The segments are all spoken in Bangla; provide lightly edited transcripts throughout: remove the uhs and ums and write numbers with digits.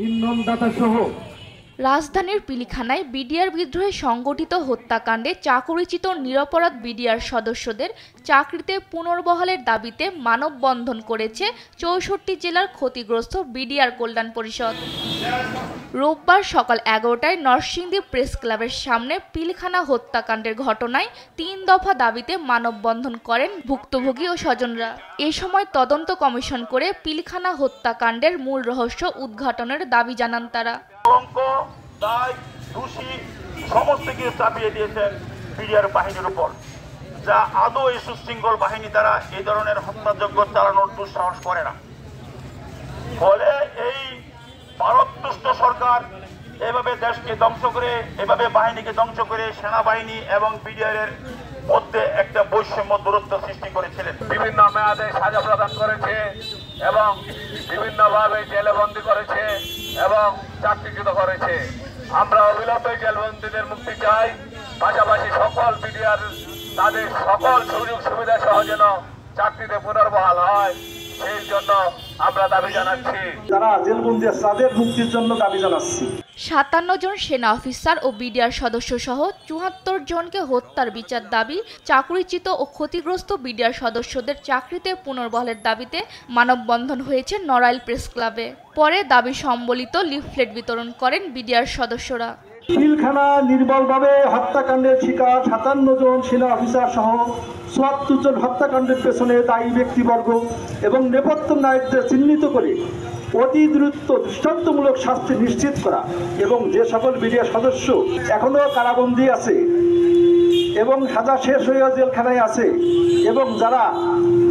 ইন্ধনদাতা সহ রাজধানীর পিলখানায় বিডিআর বিদ্রোহে সংগঠিত হত্যাকাণ্ডে চাকরিচ্যুত নিরপরাধ বিডিআর সদস্যদের চাকরিতে পুনর্বহালের দাবিতে মানববন্ধন করেছে ৬৪ জেলার ক্ষতিগ্রস্ত বিডিআর কল্যাণ পরিষদ। রোববার সকাল ১১টায় নরসিংদী প্রেস ক্লাবের সামনে পিলখানা হত্যাকাণ্ডের ঘটনায় ৩ দফা দাবিতে মানববন্ধন করেন ভুক্তভোগী ও স্বজনরা। এ সময় তদন্ত কমিশন করে পিলখানা হত্যাকাণ্ডের মূল রহস্য উদ্ঘাটনের দাবি জানান তারা। সমস্ত কিছু চাপিয়ে দিয়েছেন বিডিআর বাহিনীর উপর, যা আদৌ এই সুশৃঙ্খল বাহিনী দ্বারা এই ধরনের হত্যাযজ্ঞ চালানোর দুঃসাহস করে না। ফলে এই ভারততুষ্ট সরকার এভাবে দেশকে ধ্বংস করে, এভাবে বাহিনীকে ধ্বংস করে সেনাবাহিনী এবং বিডিআর এর মধ্যে একটা বৈষম্য দূরত্ব সৃষ্টি করেছিলেন। বিভিন্ন মেয়াদে সাজা প্রদান করেছে এবং বিভিন্নভাবে জেলে বন্দী করেছে এবং চাকরিচ্যুত করেছে। আমরা অবিলম্বে জেলবন্দীদের মুক্তি চাই, পাশাপাশি সকল বিডিআর তাদের সকল সুযোগ সুবিধা সহ যেন চাকরিতে পুনর্বহাল হয়, সেই জন্য আমরা দাবি জানাচ্ছি। তারা জেলবন্দী তাদের মুক্তির জন্য দাবি জানাচ্ছি। ৫৭ জন সেনা অফিসার ও বিডিআর সদস্য সহ ৭৪ জনকে হত্যার বিচার দাবি, চাকরিচ্যুত ও ক্ষতিগ্রস্ত বিডিআর সদস্যদের চাকরিতে পুনর্বহালের দাবিতে মানববন্ধন হয়েছে নড়াইল প্রেস ক্লাবে। পরে দাবি সম্বলিত লিফলেট বিতরণ করেন বিডিআর সদস্যরা। পিলখানা নির্মলভাবে হত্যাকাণ্ডের শিকার ৫৭ জন সেনা অফিসার সহ ৭৪ জন হত্যাকাণ্ডের পেছনে দায়ী ব্যক্তিবর্গ এবং নেপথ্য নায়কদের চিহ্নিত করে অতি দ্রুত দৃষ্টান্তমূলক শাস্তি নিশ্চিত করা এবং যে সকল বিডিআর সদস্য এখনও কারাবন্দী আছে এবং সাজা শেষ হয়ে জেলখানায় আছে এবং যারা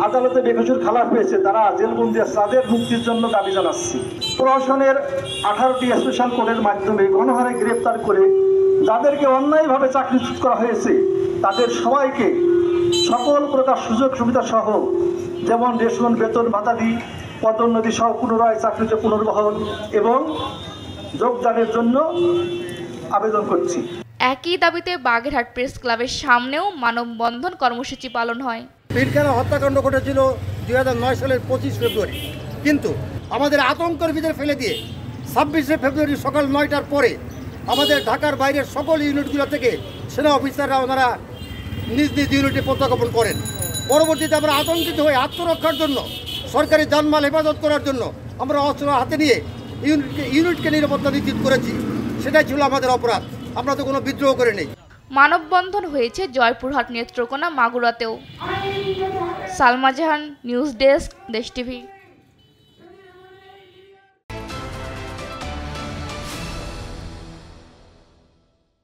আদালতে বেকসুর খালাস পেয়েছে তারা জেলবন্দী তাদের মুক্তির জন্য দাবি জানাচ্ছি। প্রশাসনের 18টি স্পেশাল কোর্টের মাধ্যমে গণহারে গ্রেপ্তার করে যাদেরকে অন্যায়ভাবে চাকরিচ্যুত করা হয়েছে তাদের সবাইকে সকল প্রকার সুযোগ সুবিধা সহ যেমন রেশন, বেতন, ভাতাদি, পদোন্নতি সহ পুনরায় চাকরিতে পুনর্বহাল এবং যোগদানের জন্য আবেদন করছি। একই দাবিতে বাগেরহাট প্রেস ক্লাবের সামনেও মানববন্ধন কর্মসূচি পালন হয়। পিলখানা হত্যাকাণ্ড ঘটেছিল ২০০৯ সালের ২৫ ফেব্রুয়ারি, কিন্তু আমাদের আতঙ্কের ভিতরে ফেলে দিয়ে ২৬শে ফেব্রুয়ারি সকাল ৯টার পরে আমাদের ঢাকার বাইরের সকল ইউনিটগুলো থেকে সেনা অফিসাররা ওনারা নিজ নিজ ইউনিটে প্রত্যাখ্যাপন করেন। পরবর্তীতে আমরা আতঙ্কিত হয়ে আত্মরক্ষার জন্য, সরকারি জানমাল হেফাজত করার জন্য আমরা অস্ত্র হাতে নিয়ে ইউনিটকে নিরাপত্তা নিশ্চিত করেছি। সেটাই ছিল আমাদের অপরাধ, আমরা তো কোনো বিদ্রোহ করে নেই। মানববন্ধন হয়েছে জয়পুরহাট, নেত্রকোনা, মাগুরাতেও। সালমা জাহান, নিউজ ডেস্ক, দেশ টিভি।